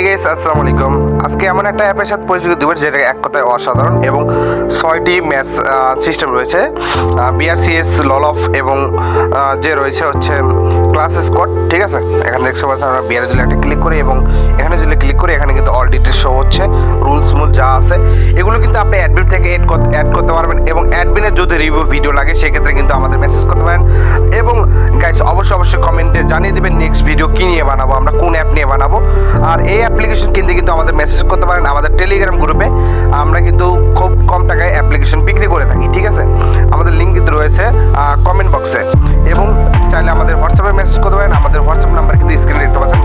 Hey guys, আসসালামু আলাইকুম। আজকে এমন একটা অ্যাপের সাথে পরিচয় দেব যেটা এক কথায় অসাধারণ এবং 6টি ম্যাচ সিস্টেম রয়েছে, বিআরসিএস, ললফ এবং যে রয়েছে হচ্ছে ক্লাস স্কোয়াড। ঠিক আছে, এখানে দেখতে পাচ্ছেন আমরা বিআর যদি একটা ক্লিক করি এবং এখানে যদি ক্লিক করি এখানে কিন্তু অল ডিটেলস শো হচ্ছে, রুলস মুল যা আছে এগুলো কিন্তু আপনি অ্যাডমিন থেকে অ্যাড করতে পারবেন এবং অ্যাডমিনের যদি রিভিউ ভিডিও লাগে সেক্ষেত্রে কিন্তু আমাদের মেসেজ করতে পারেন। এবং গাইস অবশ্যই কমেন্টে জানিয়ে দেবেন নেক্সট ভিডিও কী নিয়ে বানাবো, আমরা কোন অ্যাপ নিয়ে বানাবো। আর এই অ্যাপ্লিকেশন কিনতে কিন্তু আমাদের মেসেজ করতে পারেন আমাদের টেলিগ্রাম গ্রুপে। আমরা কিন্তু খুব কম টাকায় অ্যাপ্লিকেশন বিক্রি করে থাকি। ঠিক আছে, আমাদের লিঙ্ক কিন্তু রয়েছে কমেন্ট বক্সে এবং চাইলে আমাদের হোয়াটসঅ্যাপে মেসেজ করতে পারেন। আমাদের হোয়াটসঅ্যাপ নাম্বার কিন্তু স্ক্রিনে দেখতে পাচ্ছেন।